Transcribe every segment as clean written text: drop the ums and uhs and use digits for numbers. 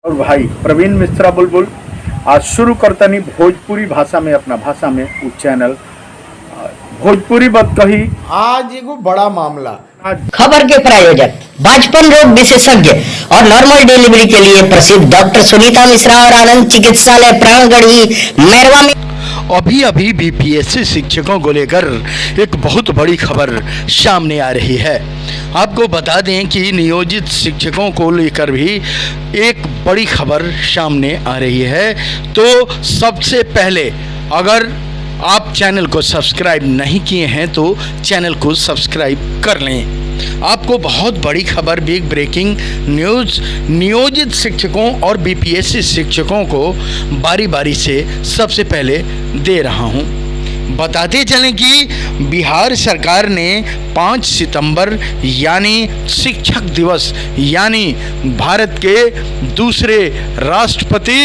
और भाई प्रवीण मिश्रा बुलबुल आज शुरू करतनी भोजपुरी भाषा में अपना भाषा में उ चैनल भोजपुरी बात कही। आज एगो बड़ा मामला खबर के प्रायोजक बाजपन रोग विशेषज्ञ और नॉर्मल डिलीवरी के लिए प्रसिद्ध डॉक्टर सुनीता मिश्रा और आनंद चिकित्सालय प्राणगढ़ी मैरवा में अभी बीपीएससी शिक्षकों को लेकर एक बहुत बड़ी खबर सामने आ रही है। आपको बता दें कि नियोजित शिक्षकों को लेकर भी एक बड़ी खबर सामने आ रही है। तो सबसे पहले अगर आप चैनल को सब्सक्राइब नहीं किए हैं तो चैनल को सब्सक्राइब कर लें। आपको बहुत बड़ी खबर, बिग ब्रेकिंग न्यूज़ नियोजित शिक्षकों और बीपीएससी शिक्षकों को बारी बारी से सबसे पहले दे रहा हूं। बताते चलें कि बिहार सरकार ने 5 सितंबर यानी शिक्षक दिवस यानी भारत के दूसरे राष्ट्रपति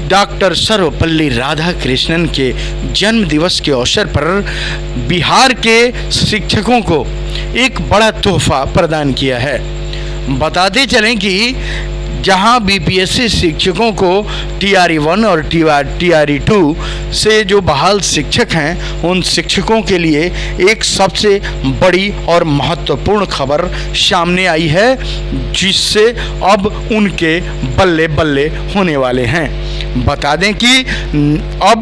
डॉक्टर सर्वपल्ली राधाकृष्णन के जन्म दिवस के अवसर पर बिहार के शिक्षकों को एक बड़ा तोहफा प्रदान किया है। बताते चलें कि जहां बीपीएससी शिक्षकों को TRE-1 और TRE-2 से जो बहाल शिक्षक हैं उन शिक्षकों के लिए एक सबसे बड़ी और महत्वपूर्ण खबर सामने आई है, जिससे अब उनके बल्ले बल्ले होने वाले हैं। बता दें कि अब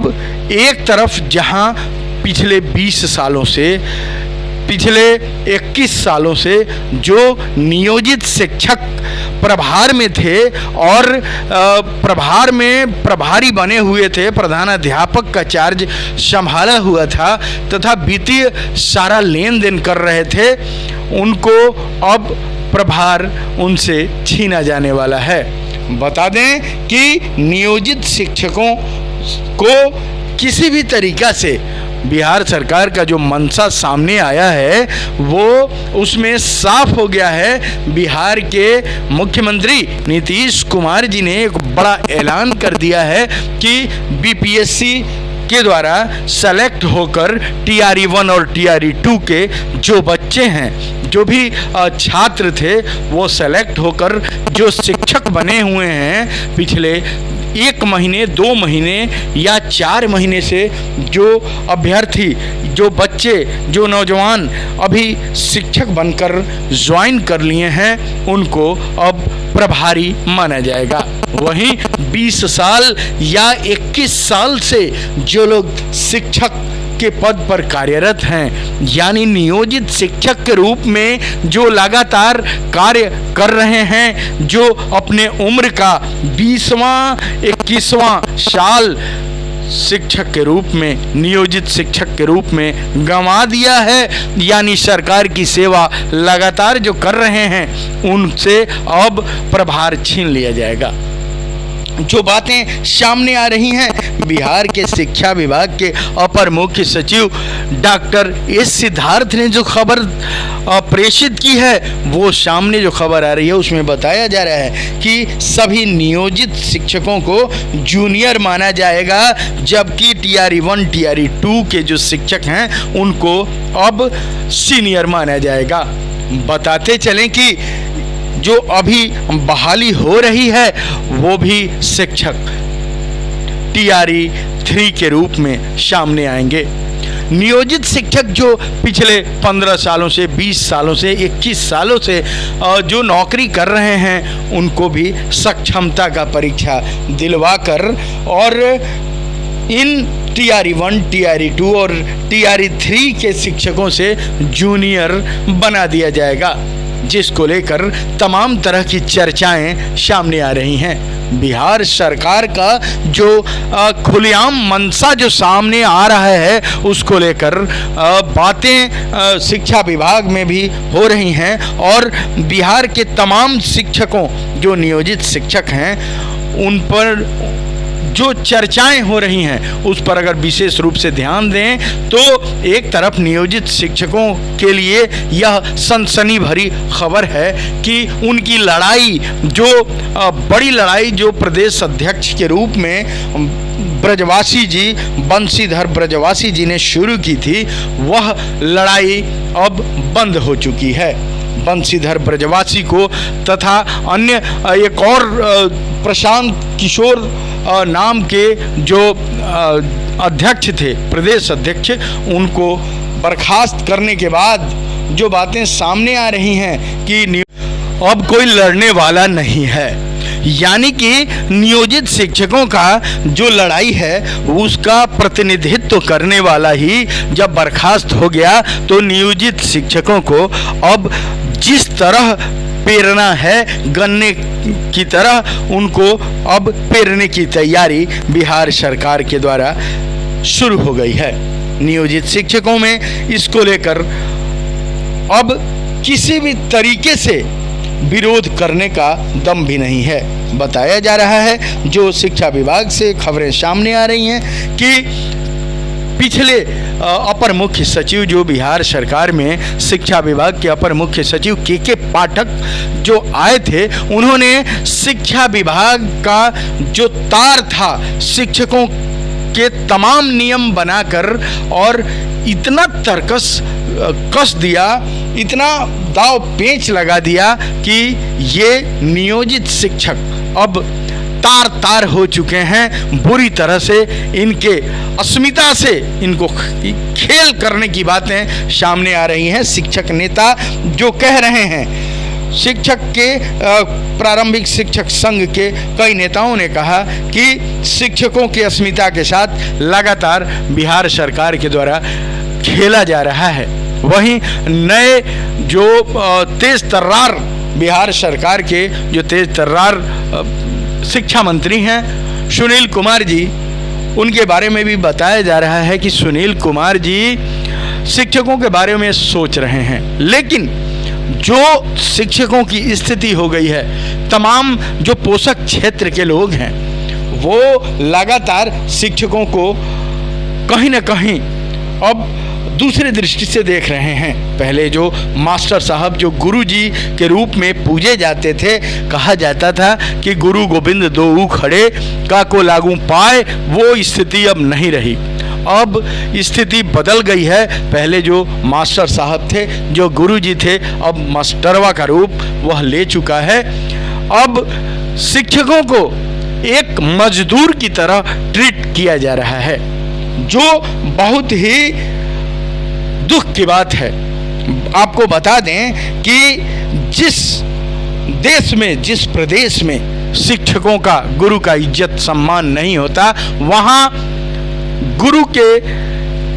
एक तरफ जहां पिछले 21 सालों से जो नियोजित शिक्षक प्रभार में थे और प्रभार में प्रभारी बने हुए थे, प्रधानाध्यापक का चार्ज संभाला हुआ था तथा वित्तीय सारा लेन देन कर रहे थे, उनको अब प्रभार उनसे छीना जाने वाला है। बता दें कि नियोजित शिक्षकों को किसी भी तरीक़ा से बिहार सरकार का जो मंशा सामने आया है वो उसमें साफ हो गया है। बिहार के मुख्यमंत्री नीतीश कुमार जी ने एक बड़ा ऐलान कर दिया है कि बीपीएससी के द्वारा सेलेक्ट होकर TRE-1 और TRE-2 के जो बच्चे हैं, जो भी छात्र थे, वो सेलेक्ट होकर जो शिक्षक बने हुए हैं पिछले 1 महीने 2 महीने या 4 महीने से जो अभ्यर्थी, जो बच्चे, जो नौजवान अभी शिक्षक बनकर ज्वाइन कर लिए हैं, उनको अब प्रभारी माना जाएगा। वहीं 20 साल या 21 साल से जो लोग शिक्षक के पद पर कार्यरत हैं यानी नियोजित शिक्षक के रूप में जो लगातार कार्य कर रहे हैं, जो अपने उम्र का 20वां 21वां साल शिक्षक के रूप में, नियोजित शिक्षक के रूप में गंवा दिया है, यानी सरकार की सेवा लगातार जो कर रहे हैं उनसे अब प्रभार छीन लिया जाएगा। जो बातें सामने आ रही हैं, बिहार के शिक्षा विभाग के अपर मुख्य सचिव डॉक्टर S सिद्धार्थ ने जो खबर प्रेषित की है, वो सामने जो खबर आ रही है उसमें बताया जा रहा है कि सभी नियोजित शिक्षकों को जूनियर माना जाएगा, जबकि TRE-1 TRE-2 के जो शिक्षक हैं उनको अब सीनियर माना जाएगा। बताते चलें कि जो अभी बहाली हो रही है वो भी शिक्षक TRE-3 के रूप में सामने आएंगे। नियोजित शिक्षक जो पिछले 15 सालों से, 20 सालों से, 21 सालों से जो नौकरी कर रहे हैं उनको भी सक्षमता का परीक्षा दिलवाकर और इन TRE-1 TRE-2 और TRE-3 के शिक्षकों से जूनियर बना दिया जाएगा, जिसको लेकर तमाम तरह की चर्चाएं सामने आ रही हैं। बिहार सरकार का जो खुलेआम मंशा जो सामने आ रहा है उसको लेकर बातें शिक्षा विभाग में भी हो रही हैं और बिहार के तमाम शिक्षकों जो नियोजित शिक्षक हैं उन पर जो चर्चाएं हो रही हैं उस पर अगर विशेष रूप से ध्यान दें तो एक तरफ नियोजित शिक्षकों के लिए यह सनसनी भरी खबर है कि उनकी लड़ाई, जो बड़ी लड़ाई जो प्रदेश अध्यक्ष के रूप में ब्रजवासी जी, बंशीधर ब्रजवासी जी ने शुरू की थी, वह लड़ाई अब बंद हो चुकी है। बंशीधर ब्रजवासी को तथा अन्य एक और प्रशांत किशोर नाम के जो अध्यक्ष थे, प्रदेश अध्यक्ष, उनको बर्खास्त करने के बाद जो बातें सामने आ रही हैं कि अब कोई लड़ने वाला नहीं है, यानी कि नियोजित शिक्षकों का जो लड़ाई है उसका प्रतिनिधित्व करने वाला ही जब बर्खास्त हो गया तो नियोजित शिक्षकों को अब जिस तरह पेरना है गन्ने की तरह उनको अब पेरने की तैयारी बिहार सरकार के द्वारा शुरू हो गई है। नियोजित शिक्षकों में इसको लेकर अब किसी भी तरीके से विरोध करने का दम भी नहीं है। बताया जा रहा है, जो शिक्षा विभाग से खबरें सामने आ रही हैं कि पिछले अपर मुख्य सचिव जो बिहार सरकार में शिक्षा विभाग के अपर मुख्य सचिव के पाठक जो आए थे, उन्होंने शिक्षा विभाग का जो तार था शिक्षकों के तमाम नियम बनाकर और इतना तर्कस कस दिया, इतना दाव पेच लगा दिया कि ये नियोजित शिक्षक अब तार तार हो चुके हैं। बुरी तरह से इनके अस्मिता से इनको खेल करने की बातें सामने आ रही हैं। शिक्षक नेता जो कह रहे हैं, शिक्षक के प्रारंभिक शिक्षक संघ के कई नेताओं ने कहा कि शिक्षकों की अस्मिता के साथ लगातार बिहार सरकार के द्वारा खेला जा रहा है। वहीं नए जो तेज तर्रार बिहार सरकार के जो तेज तर्रार शिक्षा मंत्री हैं सुनील कुमार जी, उनके बारे में भी बताया जा रहा है कि सुनील कुमार जी शिक्षकों के बारे में सोच रहे हैं, लेकिन जो शिक्षकों की स्थिति हो गई है, तमाम जो पोषक क्षेत्र के लोग हैं वो लगातार शिक्षकों को कहीं ना कहीं अब दूसरे दृष्टि से देख रहे हैं। पहले जो मास्टर साहब जो गुरु जी के रूप में पूजे जाते थे, कहा जाता था कि गुरु गोविंद दोऊ खड़े का को लागू पाए, वो स्थिति अब नहीं रही। अब स्थिति बदल गई है। पहले जो मास्टर साहब थे, जो गुरु जी थे, अब मास्टरवा का रूप वह ले चुका है। अब शिक्षकों को एक मजदूर की तरह ट्रीट किया जा रहा है, जो बहुत ही दुख की बात है। आपको बता दें कि जिस देश में, जिस प्रदेश में शिक्षकों का, गुरु का इज्जत सम्मान नहीं होता, वहाँ गुरु के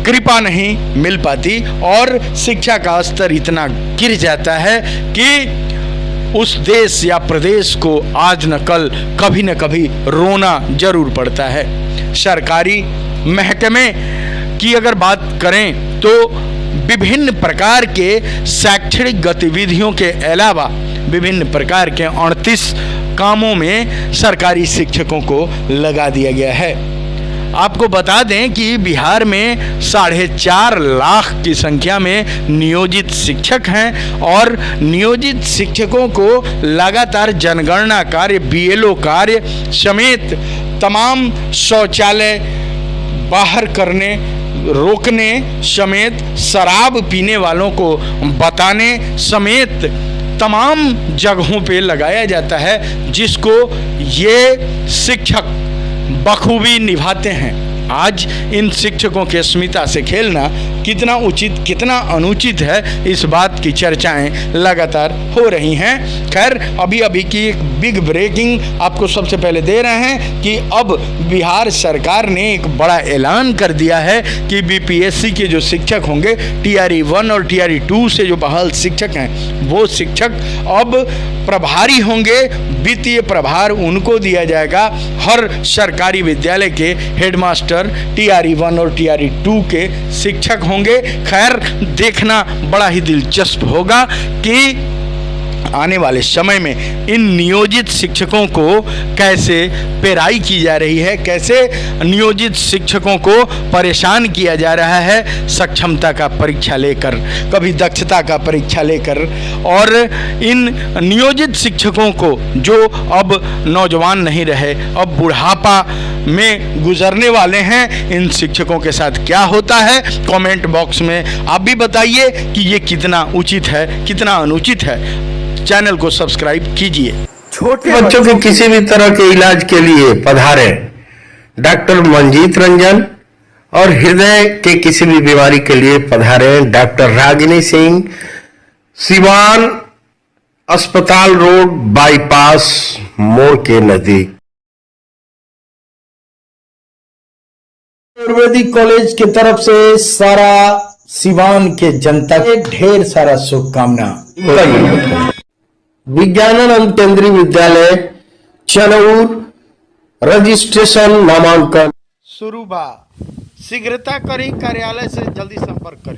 कृपा नहीं मिल पाती और शिक्षा का स्तर इतना गिर जाता है कि उस देश या प्रदेश को आज न कल कभी न कभी रोना जरूर पड़ता है। सरकारी महकमे की अगर बात करें तो विभिन्न प्रकार के शैक्षणिक गतिविधियों के अलावा विभिन्न प्रकार के 38 कामों में सरकारी शिक्षकों को लगा दिया गया है। आपको बता दें कि बिहार में 4.5 लाख की संख्या में नियोजित शिक्षक हैं और नियोजित शिक्षकों को लगातार जनगणना कार्य, BLO कार्य समेत तमाम शौचालय बाहर करने, रोकने समेत, शराब पीने वालों को बताने समेत तमाम जगहों पे लगाया जाता है, जिसको ये शिक्षक बखूबी निभाते हैं। आज इन शिक्षकों के अस्मिता से खेलना कितना उचित कितना अनुचित है, इस बात की चर्चाएं लगातार हो रही हैं। खैर, अभी अभी की एक बिग ब्रेकिंग आपको सबसे पहले दे रहे हैं कि अब बिहार सरकार ने एक बड़ा ऐलान कर दिया है कि BPSC के जो शिक्षक होंगे, TRE 1 और TRE 2 से जो बहाल शिक्षक हैं, वो शिक्षक अब प्रभारी होंगे। वित्तीय प्रभार उनको दिया जाएगा। हर सरकारी विद्यालय के हेडमास्टर TRE 1 और TRE 2 के शिक्षक होंगे। खैर, देखना बड़ा ही दिलचस्प होगा कि आने वाले समय में इन नियोजित शिक्षकों को कैसे पेराई की जा रही है, कैसे नियोजित शिक्षकों को परेशान किया जा रहा है सक्षमता का परीक्षा लेकर, कभी दक्षता का परीक्षा लेकर। और इन नियोजित शिक्षकों को जो अब नौजवान नहीं रहे, अब बुढ़ापा में गुजरने वाले हैं, इन शिक्षकों के साथ क्या होता है, कमेंट बॉक्स में आप भी बताइए कि ये कितना उचित है, कितना अनुचित है। चैनल को सब्सक्राइब कीजिए। छोटे बच्चों के किसी भी तरह के इलाज के लिए पधारे डॉक्टर मंजीत रंजन, और हृदय के किसी भी बीमारी के लिए पधारे डॉक्टर रागिनी सिंह, सिवान अस्पताल रोड बाईपास मोड़ के नजदीक। आयुर्वेदिक कॉलेज की तरफ से सारा सिवान के जनता के ढेर सारा शुभकामना। विज्ञानानंद केंद्रीय विद्यालय चनौर, रजिस्ट्रेशन नामांकन शुरू बा। शीघ्रता करी, कार्यालय से जल्दी संपर्क करी।